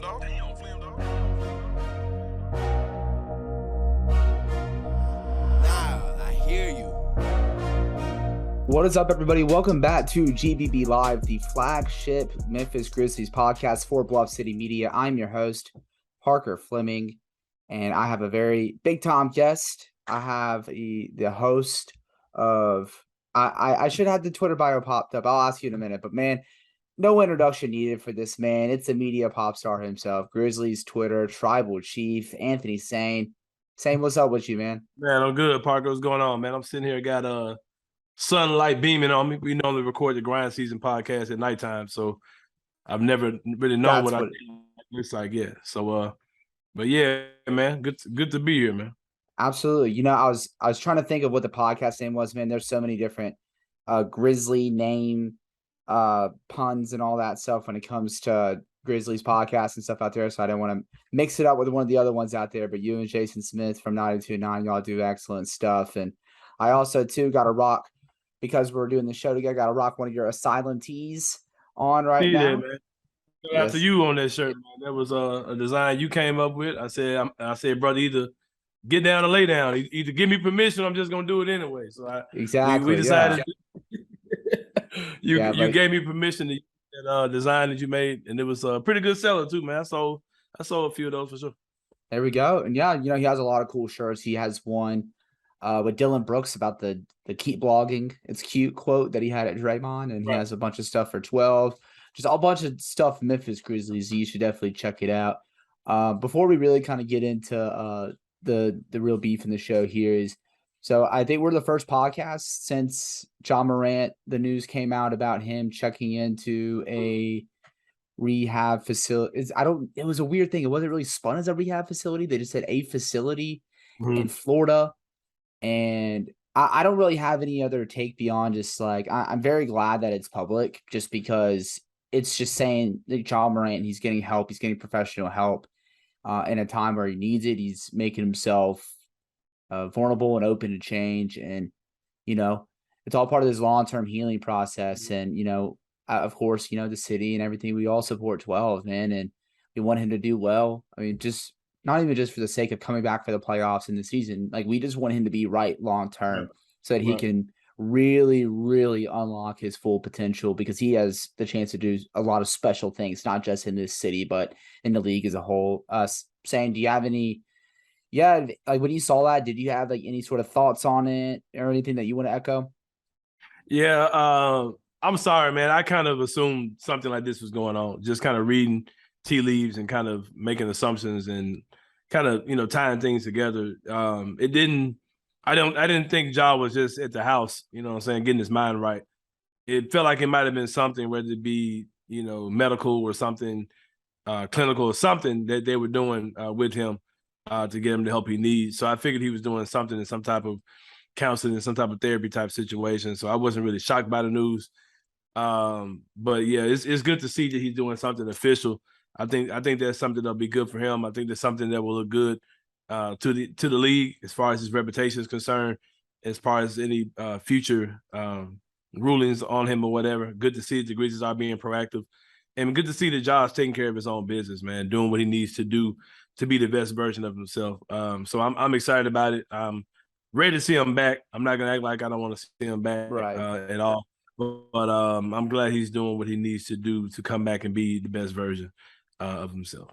dog. Nah, I hear you. What is up, everybody? Welcome back to GBB Live, the flagship Memphis Grizzlies podcast for Bluff City Media. I'm your host, Parker Fleming, and I have a very big-time guest. I have the host of I should have the Twitter bio popped up. I'll ask you in a minute, but man, no introduction needed for this man. It's the media pop star himself, Grizzlies Twitter Tribal Chief, Anthony Sain. Sain, what's up with you, man? Man, I'm good, Parker. What's going on, man? I'm sitting here, got sunlight beaming on me. We normally record the grind season podcast at nighttime, so I've never really known what it looks like. Yeah. So, but yeah, man, good to be here, man. Absolutely. You know, I was trying to think of what the podcast name was, man. There's so many different Grizzly name puns and all that stuff when it comes to Grizzlies podcasts and stuff out there. So I didn't want to mix it up with one of the other ones out there. But you and Jason Smith from 92.9, y'all do excellent stuff. And I also too got to rock, because we're doing the show together, got to rock one of your Asylum tees on right now. Yeah, man. After you on that shirt, man. That was a design you came up with. I said, brother, either get down or lay down. Either give me permission, I'm just gonna do it anyway. So we decided. Yeah. You gave me permission to use that design that you made, and it was a pretty good seller too, man. I sold a few of those for sure. There we go. And yeah, you know, he has a lot of cool shirts. He has one with Dylan Brooks about the keep blogging. It's cute quote that he had at Draymond, and he has a bunch of stuff for 12. Just a bunch of stuff Memphis Grizzlies. You should definitely check it out. Before we really kind of get into the real beef in the show here is, so I think we're the first podcast since John Morant, the news came out about him checking into a rehab facility. It was a weird thing. It wasn't really spun as a rehab facility. They just said a facility in Florida. And I don't really have any other take beyond just like, I'm very glad that it's public, just because it's just saying that John Morant, he's getting help. He's getting professional help in a time where he needs it. He's making himself vulnerable and open to change. And, you know, it's all part of this long-term healing process. And, you know, of course, you know, the city and everything, we all support 12, man. And we want him to do well. I mean, just not even just for the sake of coming back for the playoffs in the season. Like, we just want him to be right long-term so that he can really, really unlock his full potential, because he has the chance to do a lot of special things, not just in this city, but in the league as a whole. Saying, do you have any, like when you saw that, did you have like any sort of thoughts on it or anything that you want to echo? Yeah, I'm sorry, man. I kind of assumed something like this was going on, just kind of reading tea leaves and kind of making assumptions and kind of, you know, tying things together. I didn't think Ja was just at the house, you know what I'm saying, getting his mind right. It felt like it might have been something, whether it be, you know, medical or something, clinical or something that they were doing with him to get him the help he needs. So I figured he was doing something in some type of counseling, some type of therapy type situation. So I wasn't really shocked by the news. But yeah, it's good to see that he's doing something official. I think that's something that'll be good for him. I think that's something that will look good to the league as far as his reputation is concerned, as far as any future rulings on him or whatever. Good to see that the Grizzlies are being proactive, and good to see that Ja's taking care of his own business, man, doing what he needs to do to be the best version of himself. So I'm excited about it. I'm ready to see him back. I'm not gonna act like I don't want to see him back at all. But I'm glad he's doing what he needs to do to come back and be the best version of himself.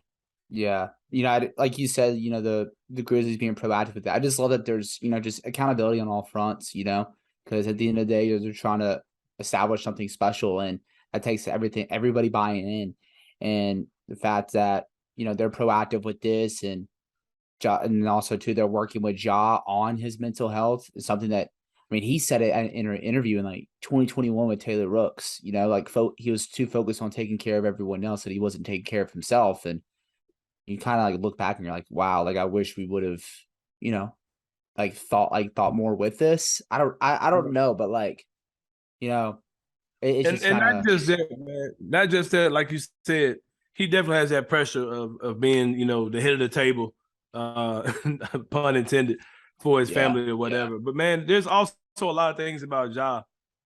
Yeah. You know, like you said, you know, the Grizzlies being proactive with that. I just love that there's, you know, just accountability on all fronts, you know, because at the end of the day, they're trying to establish something special, and that takes everybody buying in. And the fact that, you know, they're proactive with this, and also too, they're working with Ja on his mental health is something that, I mean, he said it in an interview in like 2021 with Taylor Rooks, you know, like he was too focused on taking care of everyone else that he wasn't taking care of himself. And you kind of like look back and you're like, wow, like I wish we would have, you know, like thought more with this. I don't know, but like, you know, it's just not just that, man. Not just that, like you said, he definitely has that pressure of being, you know, the head of the table, pun intended, for his family or whatever. But man, there's also a lot of things about Ja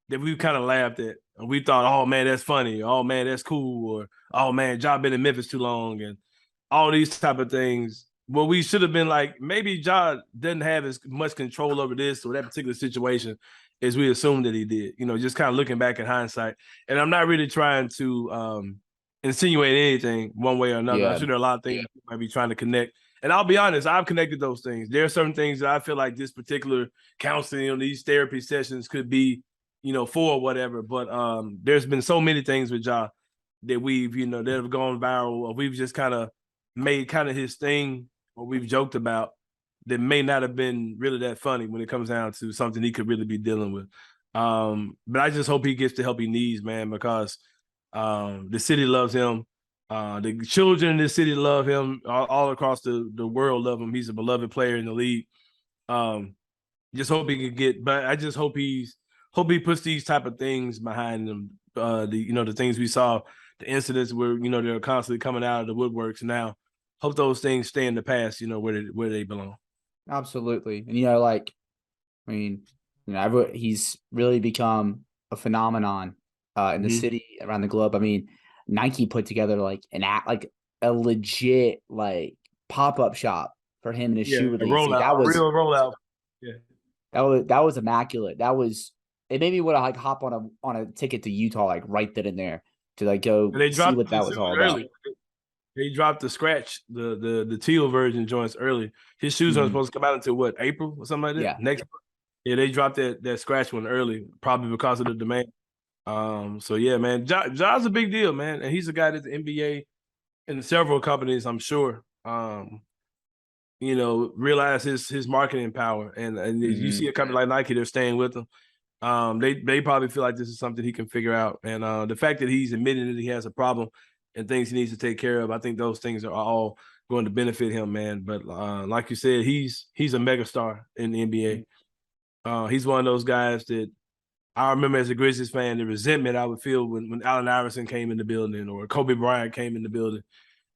that we kind of laughed at, and we thought, oh man, that's funny, oh man, that's cool, or oh man, Ja been in Memphis too long, and all these type of things. Well, we should have been like, maybe Ja doesn't have as much control over this or that particular situation as we assumed that he did. You know, just kind of looking back in hindsight. And I'm not really trying to insinuate anything one way or another. I'm Yeah. sure there are a lot of things you might be trying to connect. And I'll be honest, I've connected those things. There are certain things that I feel like this particular counseling, these therapy sessions could be, for or whatever. But there's been so many things with Ja that we've, that have gone viral, or we've just kind of made kind of his thing, or we've joked about, that may not have been really that funny when it comes down to something he could really be dealing with. But I just hope he gets the help he needs, man, because the city loves him. The children in the city love him. All across the world love him. He's a beloved player in the league. Just hope he can get, but I just hope he puts these type of things behind him. The things we saw, the incidents where they're constantly coming out of the woodworks now. Hope those things stay in the past, where they belong. Absolutely. And I mean, he's really become a phenomenon in the city, around the globe. I mean, Nike put together a legit pop-up shop for him and his shoe release. A real rollout. Yeah. That was immaculate. It made me want to hop on a ticket to Utah right then and there to go see what that was all about. They dropped the scratch, the teal version joints early. His shoes aren't supposed to come out until what, April or something like that? Yeah. Next. Yeah, they dropped that scratch one early, probably because of the demand. So yeah, man, Ja's a big deal, man, and he's a guy that the NBA and several companies, I'm sure, realize his marketing power, and you see a company like Nike, they're staying with him. They probably feel like this is something he can figure out, and the fact that he's admitting that he has a problem and things he needs to take care of, I think those things are all going to benefit him, man. But like you said, he's a megastar in the NBA. He's one of those guys that I remember as a Grizzlies fan, the resentment I would feel when Allen Iverson came in the building or Kobe Bryant came in the building,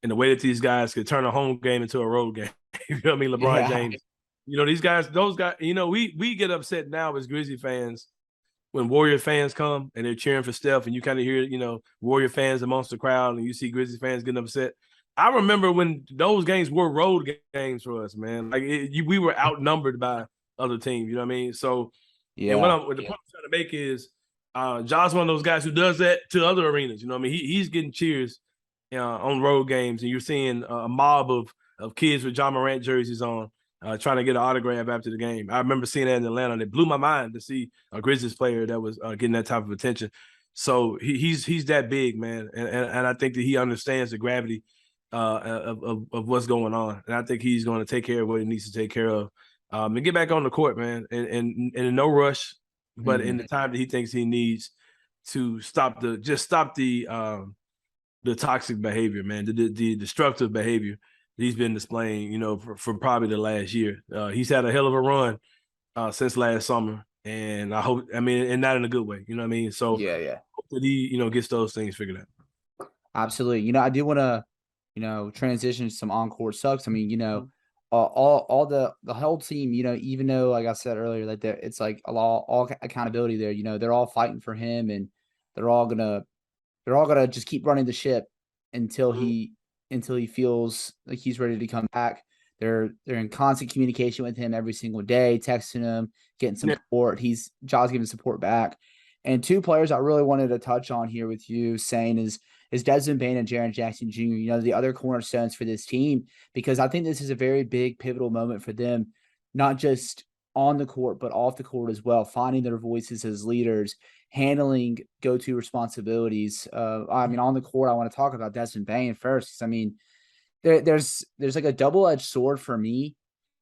and the way that these guys could turn a home game into a road game. You know what I mean? LeBron James. These guys, those guys, we get upset now as Grizzly fans when Warrior fans come and they're cheering for Steph, and you kind of hear, Warrior fans amongst the crowd, and you see Grizzlies fans getting upset. I remember when those games were road games for us, man. We were outnumbered by other teams. You know what I mean? So, yeah. And what the point I'm trying to make is, Josh one of those guys who does that to other arenas. You know what I mean? He's getting cheers on road games, and you're seeing a mob of kids with Ja Morant jerseys on, trying to get an autograph after the game. I remember seeing that in Atlanta, and it blew my mind to see a Grizzlies player that was getting that type of attention. So he's that big, man, and I think that he understands the gravity of what's going on, and I think he's going to take care of what he needs to take care of, and get back on the court, man, and in no rush, but in the time that he thinks he needs to stop the toxic behavior, man, the destructive behavior he's been displaying, for probably the last year. He's had a hell of a run since last summer, and I hope, and not in a good way, you know what I mean? So yeah. Hope that he, gets those things figured out. Absolutely. I do want to, transition to some on-court sucks. All the whole team, even though, like I said earlier, that it's all accountability there. They're all fighting for him, and they're all gonna just keep running the ship until he feels like he's ready to come back. They're in constant communication with him every single day, texting him, getting some support. Ja's giving support back. And two players I really wanted to touch on here with you, Sain, is Desmond Bane and Jaren Jackson Jr., the other cornerstones for this team, because I think this is a very big pivotal moment for them, not just on the court, but off the court as well, finding their voices as leaders, handling go-to responsibilities. On the court, I want to talk about Desmond Bane first. There's a double-edged sword for me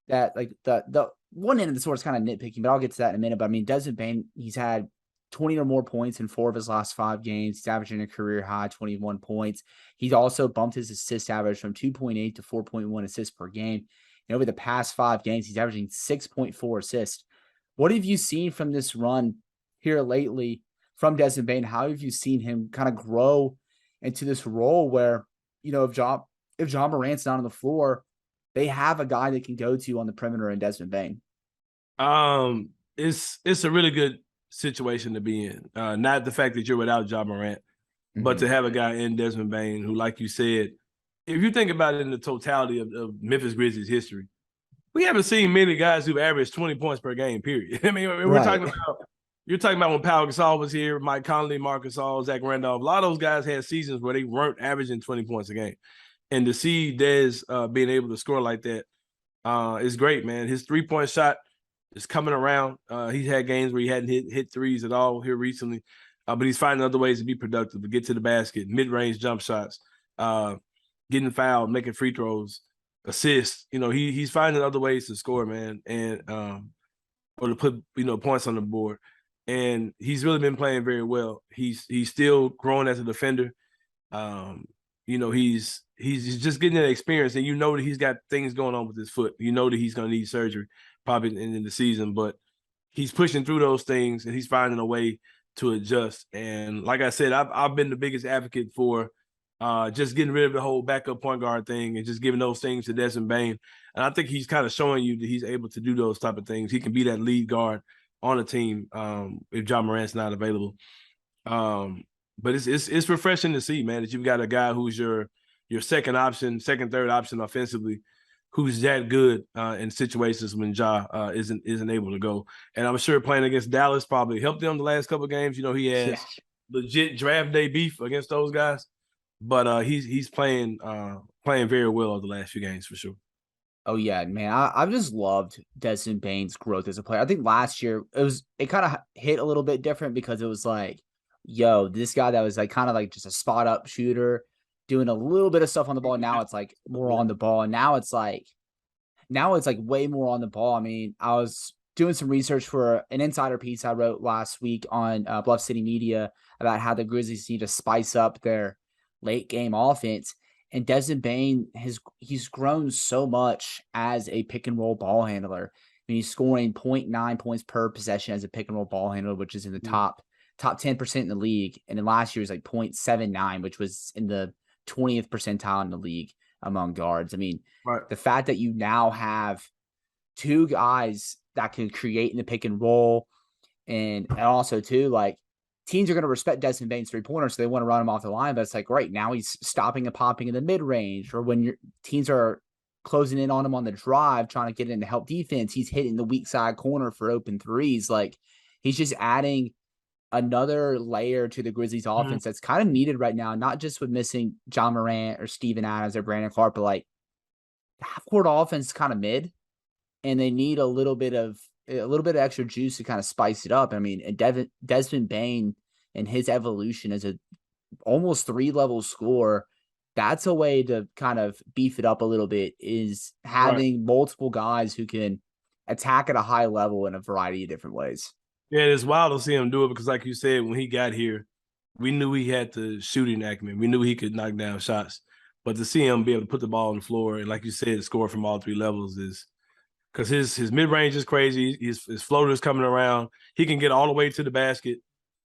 that the one end of the sword is kind of nitpicking, but I'll get to that in a minute. But Desmond Bane, he's had 20 or more points in 4 of his last 5 games. He's averaging a career high 21 points. He's also bumped his assist average from 2.8 to 4.1 assists per game. And over the past 5 games, he's averaging 6.4 assists. What have you seen from this run here lately from Desmond Bane? How have you seen him kind of grow into this role where, if Ja Morant's not on the floor, they have a guy they can go to on the perimeter in Desmond Bane? It's a really good situation to be in. Not the fact that you're without Ja Morant, but to have a guy in Desmond Bane who, like you said, if you think about it in the totality of Memphis Grizzlies history, we haven't seen many guys who've averaged 20 points per game, period. I mean, we're talking Right. about, you're talking about when Pau Gasol was here, Mike Conley, Marc Gasol, Zach Randolph. A lot of those guys had seasons where they weren't averaging 20 points a game. And to see Dez being able to score like that is great, man. His three-point shot is coming around. He's had games where he hadn't hit threes at all here recently, but he's finding other ways to be productive, to get to the basket, mid-range jump shots, getting fouled, making free throws, assists. You know, he's finding other ways to score, man, and or to put points on the board. And he's really been playing very well. He's still growing as a defender. He's just getting that experience, and that he's got things going on with his foot. You know that he's going to need surgery probably in the season, but he's pushing through those things and he's finding a way to adjust. And like I said, I've been the biggest advocate for just getting rid of the whole backup point guard thing and just giving those things to Desmond Bane. And I think he's kind of showing you that he's able to do those type of things. He can be that lead guard on a team if John Morant's not available. But it's refreshing to see, man, that you've got a guy who's your second option, second, third option offensively, who's that good in situations when Ja isn't able to go. And I'm sure playing against Dallas probably helped him the last couple of games. You know, he has legit draft day beef against those guys, but he's playing very well over the last few games for sure. Oh yeah, man. I've just loved Desmond Bane's growth as a player. I think last year it kind of hit a little bit different because it was like, yo, this guy that was like kind of like just a spot up shooter, doing a little bit of stuff on the ball. Now it's like more on the ball. And now it's like way more on the ball. I mean, I was doing some research for an insider piece I wrote last week on Bluff City Media about how the Grizzlies need to spice up their late game offense. And Desmond Bane he's grown so much as a pick and roll ball handler. I mean, he's scoring 0.9 points per possession as a pick and roll ball handler, which is in the top 10% in the league. And then last year was like 0.79, which was in the 20th percentile in the league among guards. I mean, the fact that you now have two guys that can create in the pick and roll, and also too, like, teams are going to respect Desmond Bane's three-pointer, so they want to run him off the line. But it's like, right now he's stopping and popping in the mid-range, or when your teams are closing in on him on the drive, trying to get in to help defense, he's hitting the weak side corner for open threes. Like, he's just adding another layer to the Grizzlies offense that's kind of needed right now, not just with missing John Morant or Steven Adams or Brandon Clark, but like half-court offense is kind of mid, and they need a little bit of extra juice to kind of spice it up. I mean, and Desmond Bane and his evolution as a almost 3-level scorer, that's a way to kind of beef it up a little bit, is having multiple guys who can attack at a high level in a variety of different ways. Yeah, it's wild to see him do it because, like you said, when he got here, we knew he had the shooting acumen. We knew he could knock down shots. But to see him be able to put the ball on the floor and, like you said, score from all 3 levels is – because his mid-range is crazy. His floater's coming around. He can get all the way to the basket.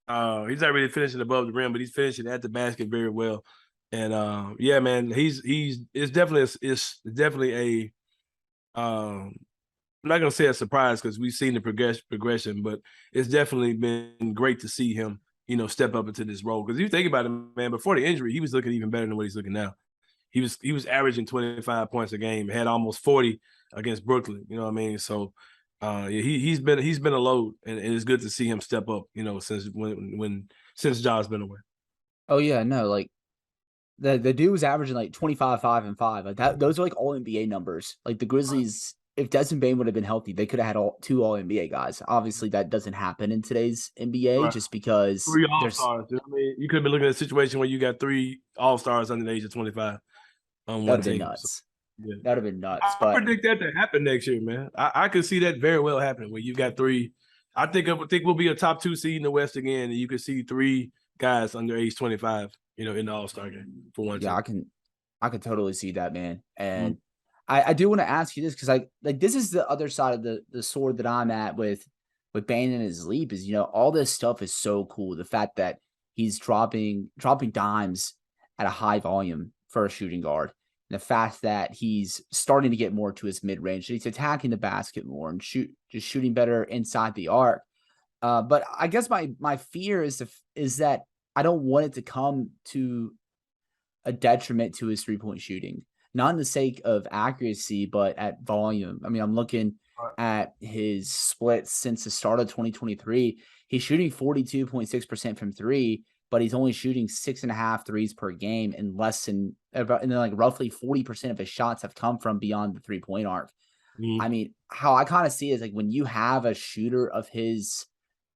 He's not really finishing above the rim, but he's finishing at the basket very well. And, yeah, man, it's definitely I'm not going to say a surprise because we've seen the progression, but it's definitely been great to see him, step up into this role. Because if you think about it, man, before the injury, he was looking even better than what he's looking now. He was averaging 25 points a game, had almost 40 against Brooklyn. You know what I mean? So, yeah, he's been a load, and it's good to see him step up. Since John's been away. Oh yeah, no, like the dude was averaging like 25, 5, and 5. Like that, those are like all NBA numbers. Like the Grizzlies, if Desmond Bane would have been healthy, they could have had 2 all NBA guys. Obviously, that doesn't happen in today's NBA just because 3 all-stars. I mean, you could have been looking at a situation where you got 3 all-stars under the age of 25 on one team. Nuts. So, yeah. That would have been nuts. I predict that to happen next year, man. I could see that very well happening where you got 3. I think we'll be a top 2 seed in the West again, and you could see 3 guys under age 25, in the All-Star game for one team. Yeah, I can totally see that, man. And I do want to ask you this because this is the other side of the sword that I'm at with Bane and his leap is, all this stuff is so cool. The fact that he's dropping dimes at a high volume for a shooting guard. And the fact that he's starting to get more to his mid-range. He's attacking the basket more and shooting better inside the arc. But I guess my fear is that I don't want it to come to a detriment to his 3-point shooting, not in the sake of accuracy, but at volume. I mean, I'm looking at his splits since the start of 2023. He's shooting 42.6% from three, but he's only shooting 6.5 threes per game, and like roughly 40% of his shots have come from beyond the 3-point arc. I mean, how I kind of see it is like when you have a shooter of his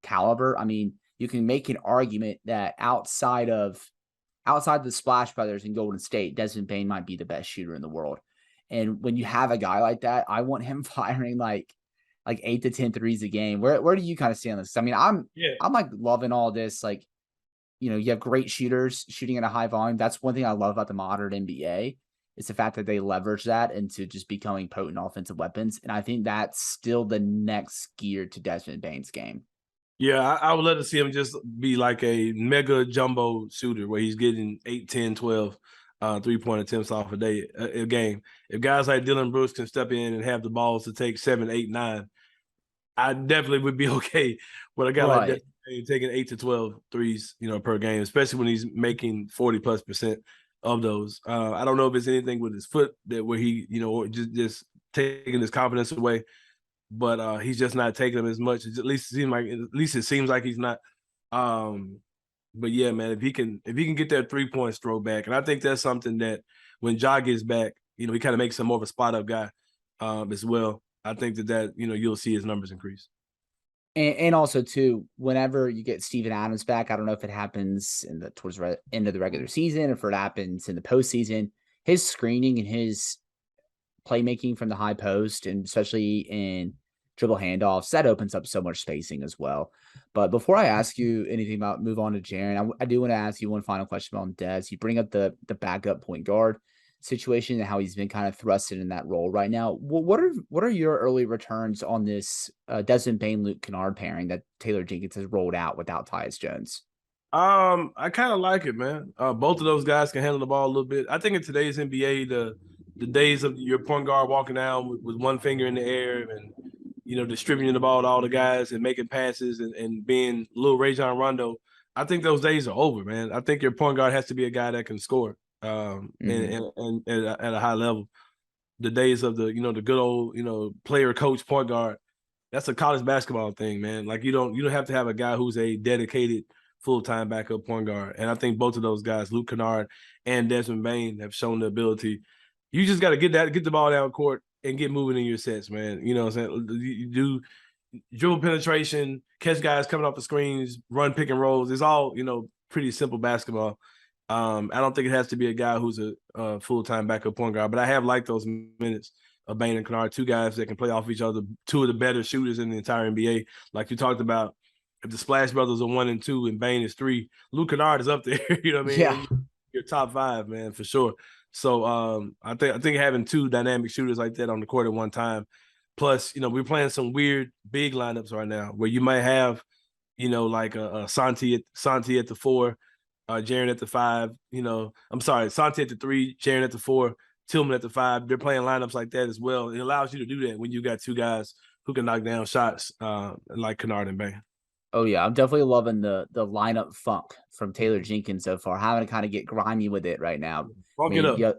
caliber, I mean, you can make an argument that outside the Splash Brothers in Golden State, Desmond Bane might be the best shooter in the world. And when you have a guy like that, I want him firing like 8 to 10 threes a game. Where do you kind of see on this? I mean, I'm like loving all this. Like, you know, you have great shooters shooting at a high volume. That's one thing I love about the modern NBA. It's the fact that they leverage that into just becoming potent offensive weapons. And I think that's still the next gear to Desmond Bane's game. Yeah, I would love to see him just be like a mega jumbo shooter where he's getting 8, 10, 12 3-point attempts off a game. If guys like Dylan Brooks can step in and have the balls to take 7, 8, 9, I definitely would be okay with a guy like that taking 8 to 12 threes, per game, especially when he's making 40+% of those. I don't know if it's anything with his foot where he, or just taking his confidence away, but he's just not taking them as much. At least it seems like he's not. But yeah, man, if he can get that 3-point stroke back, and I think that's something that when Ja gets back, he kind of makes him more of a spot up guy as well. I think that you'll see his numbers increase. And also too, whenever you get Steven Adams back, I don't know if it happens towards the end of the regular season, or if it happens in the postseason, his screening and his playmaking from the high post, and especially in dribble handoffs, that opens up so much spacing as well. But before I ask you anything about move on to Jaren, I do want to ask you one final question on Dez. You bring up the backup point guard situation and how he's been kind of thrusted in that role right now. What are your early returns on this Desmond Bane Luke Kennard pairing that Taylor Jenkins has rolled out without Tyus Jones? I kind of like it, man. Both of those guys can handle the ball a little bit. I think in today's NBA, the days of your point guard walking down with one finger in the air and distributing the ball to all the guys and making passes and being little Rajon Rondo, I think those days are over, man. I think your point guard has to be a guy that can score and at a high level. The days of the good old player coach point guard, that's a college basketball thing, man. Like you don't have to have a guy who's a dedicated full-time backup point guard. And I think both of those guys, Luke Kennard and Desmond Bane, have shown the ability. You just got to get the ball down court and get moving in your sets, man. You know what I'm saying? You do dribble penetration, catch guys coming off the screens, run pick and rolls. It's all, pretty simple basketball. I don't think it has to be a guy who's a full-time backup point guard, but I have liked those minutes of Bane and Kennard, two guys that can play off each other, two of the better shooters in the entire NBA. Like you talked about, if the Splash Brothers are 1 and 2 and Bane is 3, Luke Kennard is up there. You know what I mean? Yeah. You're top 5, man, for sure. So I think having two dynamic shooters like that on the court at one time, plus we're playing some weird big lineups right now where you might have like a Santi at the 4, Jaren at the 5. I'm sorry, Santi at the 3, Jaren at the 4, Tillman at the 5. They're playing lineups like that as well. It allows you to do that when you got two guys who can knock down shots like Kennard and Bane. Oh yeah, I'm definitely loving the lineup funk from Taylor Jenkins so far. Having to kind of get grimy with it right now. Funk it up. I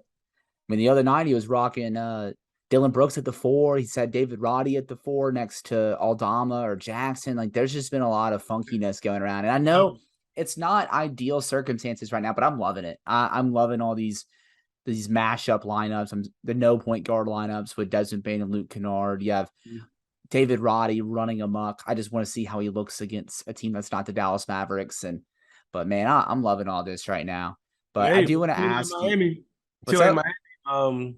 mean, the other night he was rocking Dylan Brooks at the 4. He said David Roddy at the 4 next to Aldama or Jackson. Like, there's just been a lot of funkiness going around. And I know it's not ideal circumstances right now, but I'm loving it. I'm loving all these mashup lineups. The no point guard lineups with Desmond Bane and Luke Kennard. You have David Roddy running amok. I just want to see how he looks against a team that's not the Dallas Mavericks. But man, I'm loving all this right now. But I do want to ask Miami. What's up? Miami.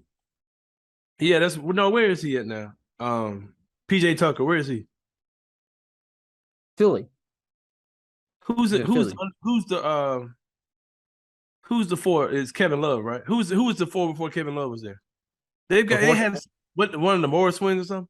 Where is he at now? PJ Tucker, where is he? Philly. Who's the 4? Is Kevin Love, right? Who was the 4 before Kevin Love was there? They had one of the Morris twins or something?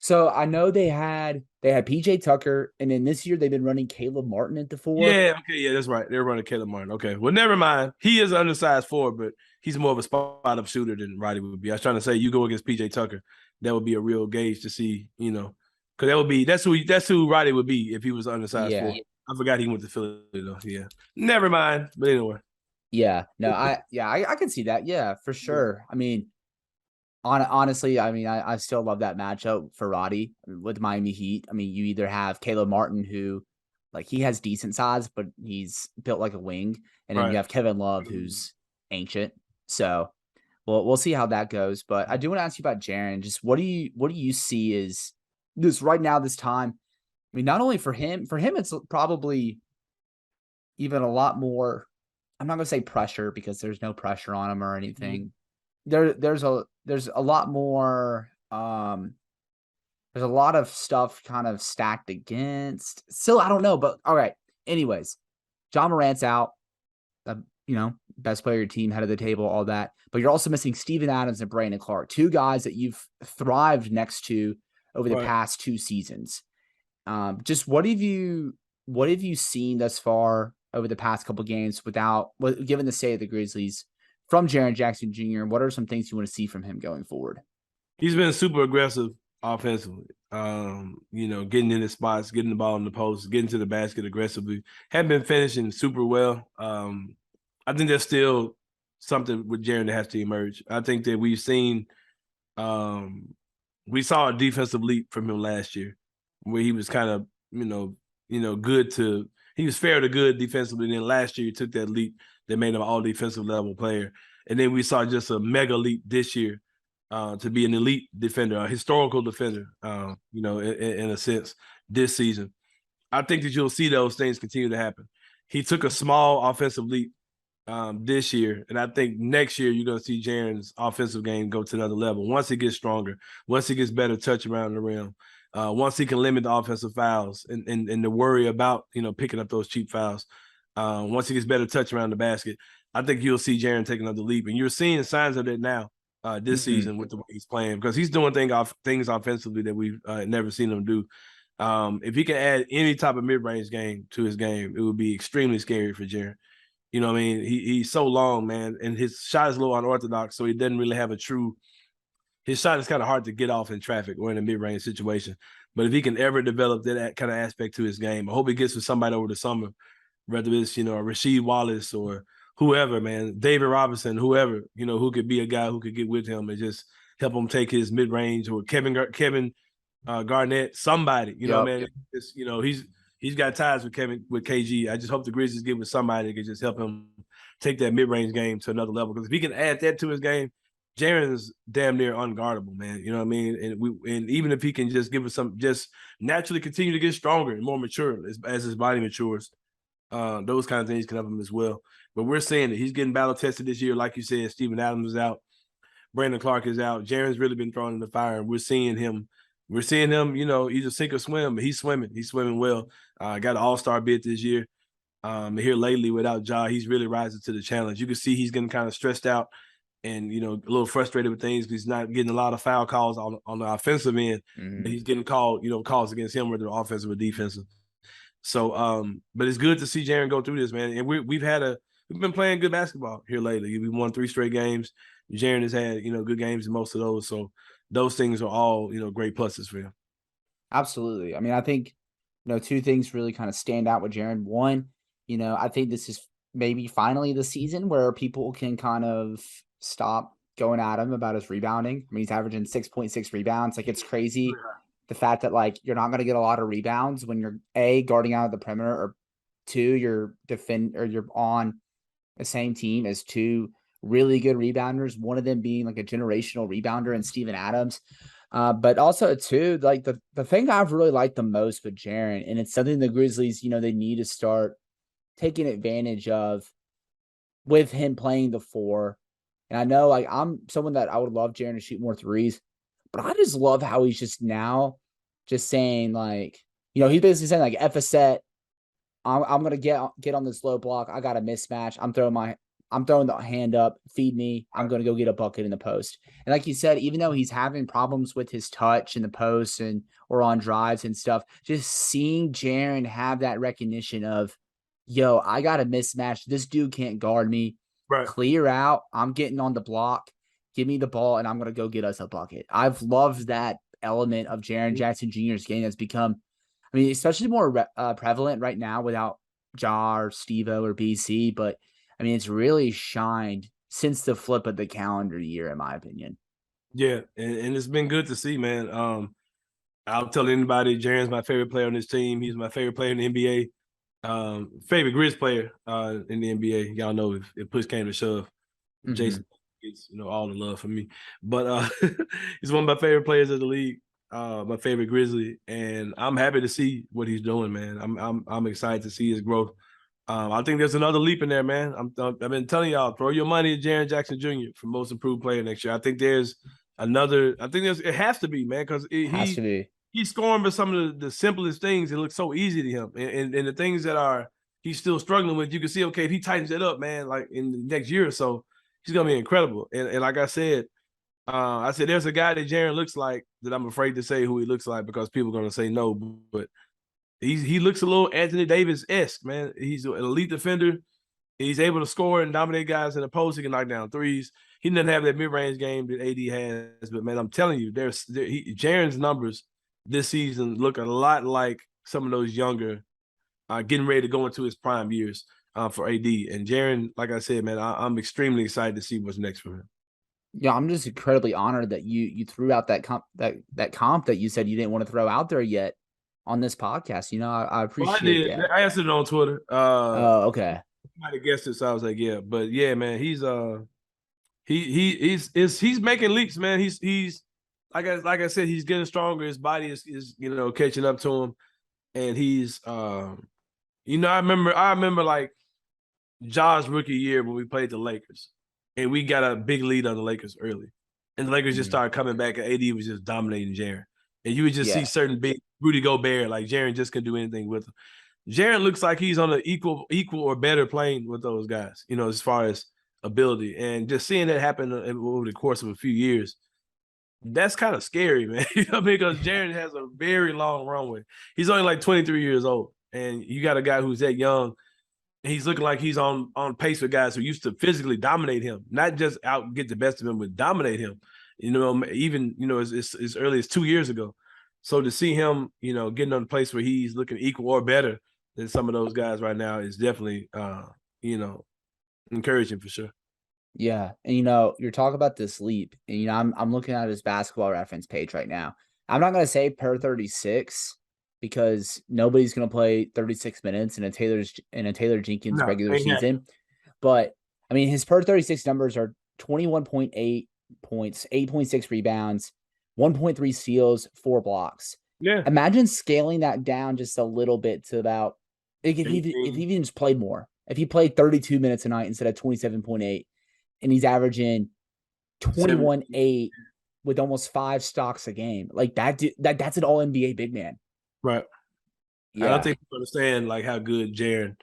So I know they had PJ Tucker, and then this year they've been running Caleb Martin at the 4. Yeah, okay, yeah, that's right. They're running Caleb Martin. Okay, well, never mind. He is an undersized 4, but he's more of a spot-up shooter than Roddy would be. I was trying to say, you go against PJ Tucker, that would be a real gauge to see, because that's who Roddy would be if he was an undersized 4. I forgot he went to Philly though. Yeah, never mind. But anyway, Yeah, no, I can see that. Yeah, for sure. I mean, honestly, I mean, I still love that matchup for Roddy with Miami Heat. I mean, you either have Caleb Martin, who like he has decent size, but he's built like a wing, and then you Right. have Kevin Love, who's ancient. So we'll see how that goes. But I do want to ask you about Jaren. Just what do you see is this right now, this time? I mean, not only for him, it's probably even a lot more. I'm not gonna say pressure because there's no pressure on him or anything. There's a lot more there's a lot of stuff kind of stacked against. Still, I don't know, but all right. Anyways, John Morant's out, best player of your team, head of the table, all that. But you're also missing Steven Adams and Brandon Clark, two guys that you've thrived next to over the Right. past 2 seasons. Just what have you seen thus far over the past couple games given the state of the Grizzlies from Jaren Jackson Jr.? What are some things you want to see from him going forward? He's been super aggressive offensively. Getting in his spots, getting the ball in the post, getting to the basket aggressively. Haven't been finishing super well. I think there's still something with Jaren that has to emerge. I think that we saw a defensive leap from him last year, where he was kind of, good to he was fair to good defensively. And then last year he took that leap that made him an all defensive level player. And then we saw just a mega leap this year to be an elite defender, a historical defender, in a sense, this season. I think that you'll see those things continue to happen. He took a small offensive leap this year, and I think next year you're going to see Jaren's offensive game go to another level. Once he gets stronger, once he gets better touch around the rim, once he can limit the offensive fouls and the worry about picking up those cheap fouls. Once he gets better touch around the basket, I think you'll see Jaren take another leap, and you're seeing signs of that now this Mm-hmm. season with the way he's playing, because he's doing things offensively that we've never seen him do. If he can add any type of mid-range game to his game, it would be extremely scary for Jaren. You know what I mean? He's so long, man, and his shot is a little unorthodox, so he doesn't really have a true. His shot is kind of hard to get off in traffic or in a mid-range situation. But if he can ever develop that kind of aspect to his game, I hope he gets with somebody over the summer, whether it's Rasheed Wallace or whoever, man, David Robinson, whoever, who could be a guy who could get with him and just help him take his mid-range, or Kevin Garnett, somebody, Yep. man. It's, he's got ties with KG. I just hope the Grizzlies get with somebody that can just help him take that mid-range game to another level. Because if he can add that to his game, Jaren's damn near unguardable, man. You know what I mean? And even if he can just give us just naturally continue to get stronger and more mature as his body matures, those kind of things can help him as well. But we're saying that he's getting battle tested this year. Like you said, Steven Adams is out. Brandon Clark is out. Jaren's really been thrown in the fire, and we're seeing him, either sink or swim, but he's swimming. He's swimming well. Got an all-star bid this year. Here lately without Ja, he's really rising to the challenge. You can see he's getting kind of stressed out and, a little frustrated with things because he's not getting a lot of foul calls on the offensive end. Mm-hmm. He's getting called, calls against him, whether offensive or defensive. So, but it's good to see Jaren go through this, man. And we've been playing good basketball here lately. We won 3 straight games. Jaren has had, good games in most of those. So those things are all, great pluses for him. Absolutely. I mean, I think, two things really kind of stand out with Jaren. One, I think this is maybe finally the season where people can kind of stop going at him about his rebounding. I mean, he's averaging 6.6 rebounds. Like, it's crazy. The fact that, like, you're not going to get a lot of rebounds when you're A, guarding out of the perimeter, or 2, you're on the same team as 2 really good rebounders, one of them being like a generational rebounder in Steven Adams. But also, too, like the thing I've really liked the most with Jaren, and it's something the Grizzlies, they need to start taking advantage of with him playing the 4. And I know, like, I'm someone that I would love Jaren to shoot more threes, but I just love how he's just now just saying, like, he's basically saying, like, F a set. I'm gonna get on this low block. I got a mismatch. I'm throwing the hand up. Feed me. I'm gonna go get a bucket in the post. And like you said, even though he's having problems with his touch in the post or on drives and stuff, just seeing Jaren have that recognition of, yo, I got a mismatch. This dude can't guard me. Right. Clear out. I'm getting on the block. Give me the ball, and I'm gonna go get us a bucket. I've loved that element of Jaren Jackson Jr.'s game that's become, I mean, especially more prevalent right now without Ja or Steve-O or BC. But I mean, it's really shined since the flip of the calendar year, in my opinion. Yeah, and it's been good to see, man. I'll tell anybody, Jaren's my favorite player on this team. He's my favorite player in the NBA. Favorite Grizz player in the NBA. Y'all know if push came to shove, Mm-hmm. Jason gets all the love from me. But he's one of my favorite players of the league. My favorite Grizzly, and I'm happy to see what he's doing, man. I'm excited to see his growth. I think there's another leap in there, man. I've been telling y'all, throw your money at Jaren Jackson Jr. for most improved player next year. I think there's another. I think it has to be, man, because Has to be. he's scoring for some of the simplest things. It looks so easy to him, and the things that are he's still struggling with. You can see, okay, if he tightens it up, man, like in the next year or so, he's gonna be incredible. And like I said there's a guy that Jaren looks like that I'm afraid to say who he looks like because people are gonna say no, but he looks a little Anthony Davis-esque, man. He's an elite defender. He's able to score and dominate guys in the post. He can knock down threes. He doesn't have that mid-range game that AD has, but man, I'm telling you, Jaren's numbers this season look a lot like some of those younger, getting ready to go into his prime years for AD. And Jaren, like I said, man, I'm extremely excited to see what's next for him. Yeah, I'm just incredibly honored that you threw out that comp that you said you didn't want to throw out there yet on this podcast. I Well, I appreciate did. that. I answered it on Twitter. Oh, okay. Somebody guessed it, so I was like, yeah. But yeah, man, he's making leaps, man. He's like I said, he's getting stronger. His body is catching up to him, and he's I remember like Ja's rookie year when we played the Lakers, and we got a big lead on the Lakers early, and the Lakers just Mhm. started coming back, and AD was just dominating Jaren, and you would just see Yeah. certain big Rudy Gobert, like Jaren just couldn't do anything with him. Jaren looks like he's on an equal or better plane with those guys, as far as ability. And just seeing that happen over the course of a few years, that's kind of scary, man. Because Jaren has a very long runway. He's only like 23 years old. And you got a guy who's that young, and he's looking like he's on pace with guys who used to physically dominate him, not just out get the best of him, but dominate him. Even as early as 2 years ago. So to see him, getting on a place where he's looking equal or better than some of those guys right now is definitely, encouraging for sure. Yeah. And you're talking about this leap, and I'm looking at his basketball reference page right now. I'm not gonna say per 36 because nobody's gonna play 36 minutes in a Taylor Jenkins No, regular ain't happening. season. But I mean, his per 36 numbers are 21.8 points, 8.6 rebounds, 1.3 steals, 4 blocks. Yeah. Imagine scaling that down just a little bit to about if he 18, even just played more. If he played 32 minutes a night instead of 27.8, and he's averaging 17. 21-8 with almost 5 stocks a game. Like that's an all NBA big man. Right. I don't Yeah. think people understand like how good Jaren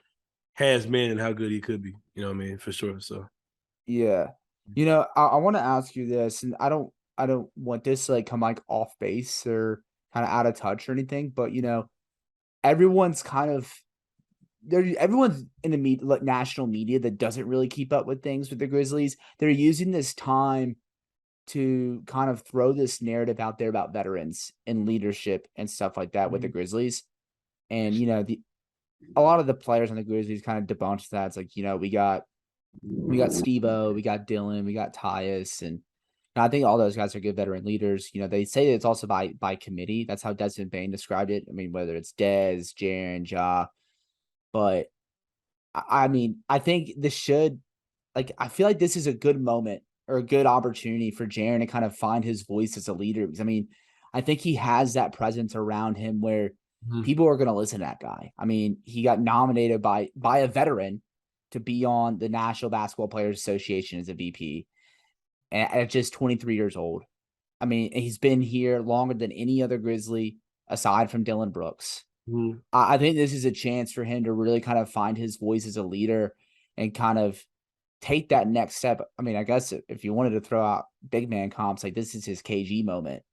has been and how good he could be. You know what I mean? For sure. So Yeah. I want to ask you this, and I don't want this to come off base or kind of out of touch or anything, but everyone's kind of everyone's in the national media that doesn't really keep up with things with the Grizzlies. They're using this time to kind of throw this narrative out there about veterans and leadership and stuff like that with the Grizzlies. And a lot of the players on the Grizzlies kind of debunked that. It's like, we got Steve-O, we got Dylan, we got Tyus, and I think all those guys are good veteran leaders. They say that it's also by committee. That's how Desmond Bain described it. I mean, whether it's Dez, Jaren, Ja, but I mean, I think this should I feel like this is a good moment or a good opportunity for Jaren to kind of find his voice as a leader. Because I mean, I think he has that presence around him where people are going to listen to that guy. I mean, he got nominated by a veteran to be on the National Basketball Players Association as a VP at just 23 years old. I mean, he's been here longer than any other Grizzly aside from Dylan Brooks. I think this is a chance for him to really kind of find his voice as a leader and kind of take that next step. I mean, I guess if you wanted to throw out big man comps, like this is his KG moment,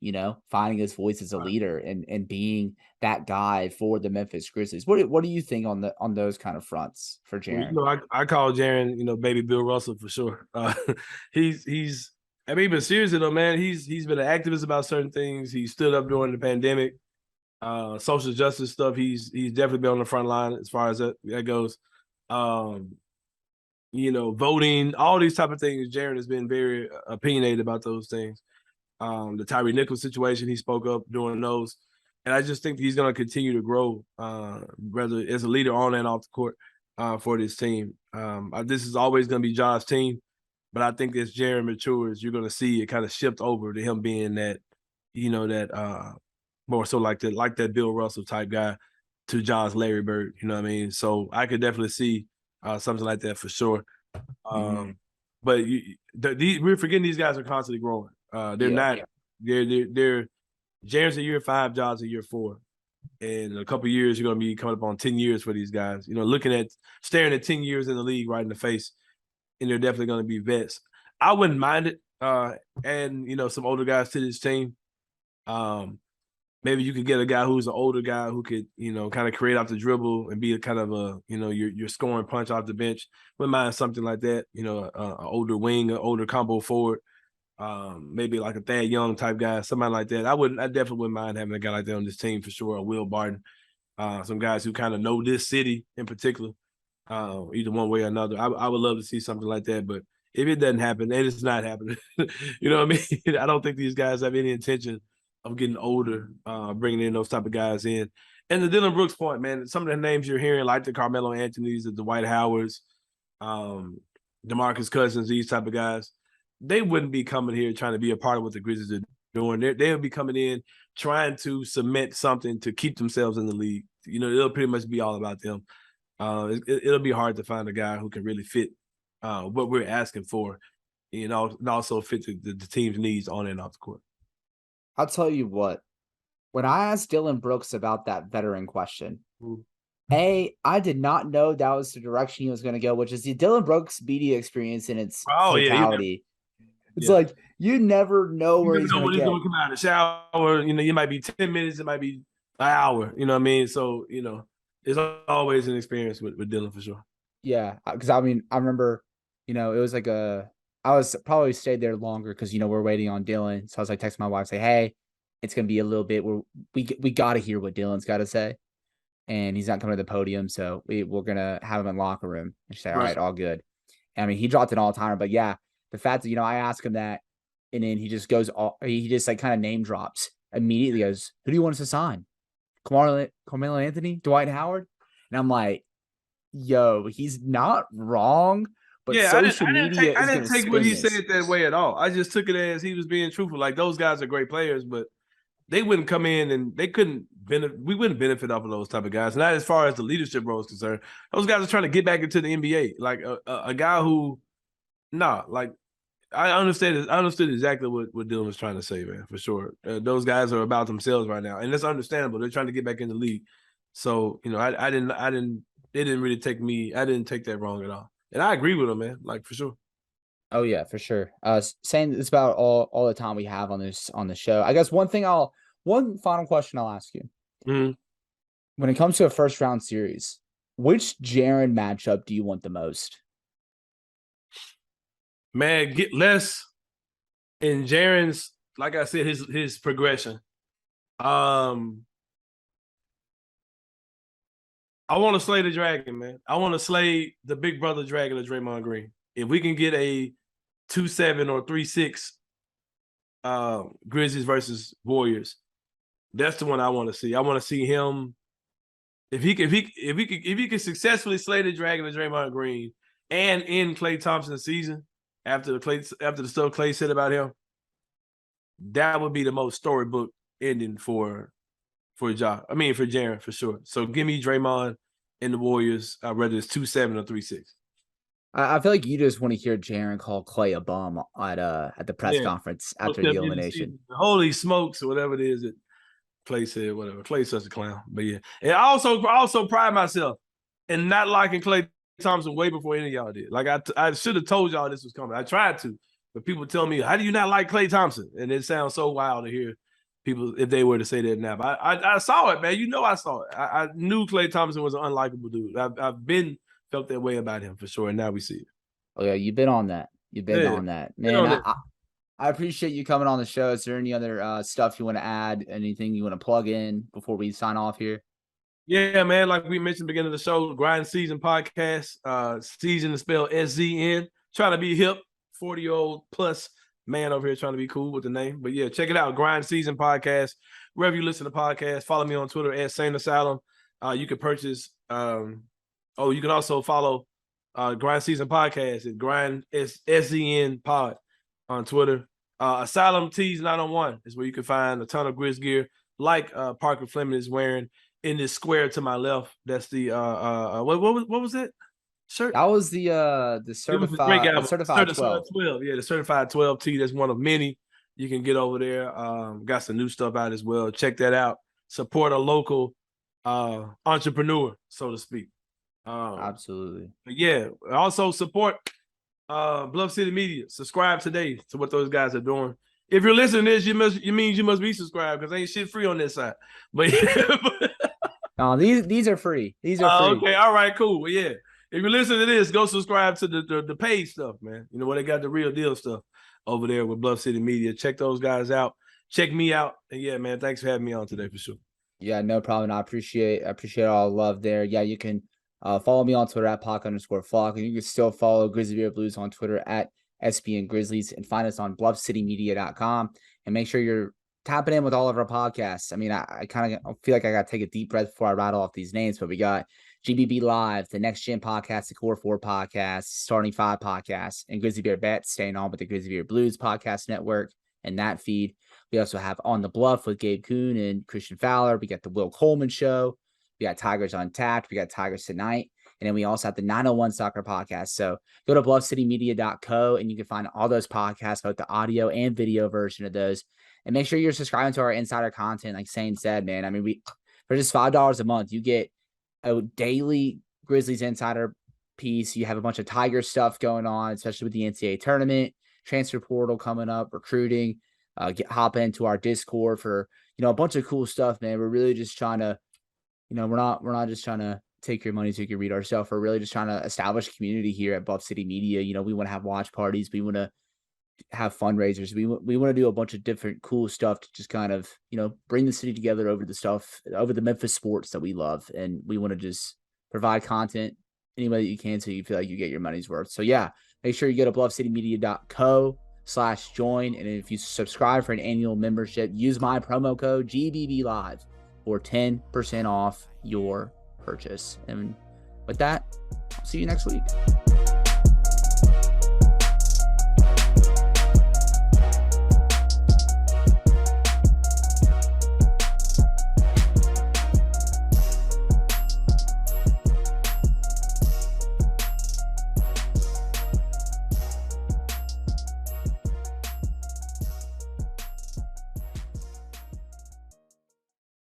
finding his voice as a leader and being that guy for the Memphis Grizzlies. What do you think on those kind of fronts for Well, Jaren? I call Jaren, baby Bill Russell for sure. He's I mean, but seriously though, man, he's been an activist about certain things. He stood up during the pandemic, social justice stuff. He's definitely been on the front line as far as that goes. voting, all these type of things. Jaren has been very opinionated about those things. The Tyree Nichols situation, he spoke up during those. And I just think he's going to continue to grow, whether as a leader on and off the court for this team. This is always going to be John's team, but I think as Jaren matures, you're going to see it kind of shift over to him being that, more so like that Bill Russell type guy to John's Larry Bird. You know what I mean? So I could definitely see something like that for sure. But we're forgetting these guys are constantly growing. They're not. They're Jaren's at year 5, John's at year 4. In a couple of years, you're going to be coming up on 10 years for these guys. Staring at 10 years in the league right in the face, and they're definitely going to be vets. I wouldn't mind it, and some older guys to this team. Maybe you could get a guy who's an older guy who could, kind of create off the dribble and be a kind of a, your scoring punch off the bench. Wouldn't mind something like that. An older wing, an older combo forward. Maybe like a Thad Young type guy, somebody like that. I definitely wouldn't mind having a guy like that on this team for sure. Or Will Barton, some guys who kind of know this city in particular, either one way or another. I would love to see something like that, but if it doesn't happen, and it's not happening, you know what I mean? I don't think these guys have any intention of getting older, bringing in those type of guys in. And the Dylan Brooks point, man, some of the names you're hearing, like the Carmelo Anthonys, the Dwight Howards, DeMarcus Cousins, these type of guys, they wouldn't be coming here trying to be a part of what the Grizzlies are doing. They'll be coming in trying to cement something to keep themselves in the league. It'll pretty much be all about them. It'll be hard to find a guy who can really fit what we're asking for, and also fit the team's needs on and off the court. I'll tell you what, when I asked Dylan Brooks about that veteran question, I did not know that was the direction he was going to go, which is the Dylan Brooks media experience in its totality. It's like you never know where he's going to get. Come out of the shower. You might be 10 minutes, it might be an hour. You know what I mean? So it's always an experience with Dylan for sure. Yeah, because I remember, it was like I was probably stayed there longer because we're waiting on Dylan. So I was like texting my wife, say, hey, it's gonna be a little bit where we got to hear what Dylan's got to say, and he's not coming to the podium, so we're gonna have him in locker room. And she's like, all right, all good. And he dropped an all-timer, but yeah. The fact that, I ask him that, and then he just goes, he just like kind of name drops immediately. Goes, who do you want us to sign? Carmelo Anthony, Dwight Howard? And I'm like, yo, he's not wrong, but social media I didn't take what he said that way at all. I just took it as he was being truthful. Like, those guys are great players, but they wouldn't come in and they couldn't benefit. We wouldn't benefit off of those type of guys. Not as far as the leadership role is concerned. Those guys are trying to get back into the NBA. Like a guy who, I understood exactly what Dylan was trying to say, man, for sure. Those guys are about themselves right now, and that's understandable. They're trying to get back in the league. So, I didn't take that wrong at all. And I agree with him, man, like for sure. Oh yeah, for sure. Saying it's about all the time we have on the show. I guess one final question I'll ask you. Mm-hmm. When it comes to a first round series, which Jaren matchup do you want the most? Man, get less in Jaren's, like I said, his progression. I want to slay the dragon, man. I want to slay the big brother dragon of Draymond Green. If we can get a 2-7 or 3-6 Grizzlies versus Warriors, that's the one I want to see. I want to see him. If he can successfully slay the dragon of Draymond Green and end Klay Thompson's season after the stuff Klay said about him, that would be the most storybook ending for Jaren for sure. So give me Draymond and the Warriors, whether it's 2-7 or 3-6. I feel like you just want to hear Jaren call Klay a bum at the press conference after the elimination. Holy smokes, or whatever it is that Klay said, whatever. Clay's such a clown. But yeah. And I also pride myself in not liking Klay Thompson way before any of y'all did. Like I should have told y'all this was coming. I tried to, but people tell me, how do you not like Klay Thompson? And it sounds so wild to hear people if they were to say that now. But I saw it, man. I saw it. I knew Klay Thompson was an unlikable dude. I've been felt that way about him for sure, and now we see it. Oh yeah, you've been on that. Man. I appreciate you coming on the show. Is there any other stuff you want to add? Anything you want to plug in before we sign off here? Yeah, man. Like we mentioned at the beginning of the show, Grind Season podcast. Season is spelled SZN. Trying to be hip, 40-year-old plus man over here trying to be cool with the name. But yeah, check it out. Grind Season podcast. Wherever you listen to podcasts, follow me on Twitter at Sain Asylum. You can purchase. You can also follow Grind Season podcast at Grind SZN Pod on Twitter. Asylum Tees 901 is where you can find a ton of Grizz gear like Parker Fleming is wearing in this square to my left. That's the what was that shirt? That was the It was a great certified album. certified 12. 12. Yeah, the certified 12 tee. That's one of many you can get over there. Got some new stuff out as well. Check that out. Support a local entrepreneur, so to speak. Absolutely. But yeah, also support Bluff City Media. Subscribe today to what those guys are doing. If you're listening to this, you must be subscribed because ain't shit free on this side. But yeah, No, these are free. These are free. okay, all right, cool. Well, yeah. If you're listening to this, go subscribe to the paid stuff, man. You know where they got the real deal stuff over there with Bluff City Media. Check those guys out. Check me out. And yeah, man, thanks for having me on today for sure. Yeah, no problem. I appreciate all the love there. Yeah, you can follow me on Twitter at Pock_Flock, and you can still follow Grizzly Bear Blues on Twitter at SBN Grizzlies, and find us on bluffcitymedia.com, and make sure you're tapping in with all of our podcasts. I mean, I kind of feel like I got to take a deep breath before I rattle off these names, but we got GBB Live, the Next Gen podcast, the Core 4 podcast, Starting 5 podcast, and Grizzly Bear Bets, staying on with the Grizzly Bear Blues podcast network and that feed. We also have On the Bluff with Gabe Kuhn and Christian Fowler. We got the Will Coleman Show. We got Tigers Untapped. We got Tigers Tonight. And then we also have the 901 Soccer podcast. So go to bluffcitymedia.co and you can find all those podcasts, both the audio and video version of those. And make sure you're subscribing to our insider content. Like Sain said, man, I mean, for just $5 a month, you get a daily Grizzlies insider piece. You have a bunch of Tiger stuff going on, especially with the NCAA tournament, transfer portal coming up, recruiting. Hop into our Discord for, a bunch of cool stuff, man. We're really just trying to, we're not just trying to take your money so you can read our stuff. We're really just trying to establish a community here at Bluff City Media. We want to have watch parties. We want to have fundraisers. We want to do a bunch of different cool stuff to just kind of, bring the city together over the Memphis sports that we love. And we want to just provide content any way that you can so you feel like you get your money's worth. So yeah, make sure you go to bluffcitymedia.co/join. And if you subscribe for an annual membership, use my promo code GBB Live for 10% off your purchase. And with that, I'll see you next week.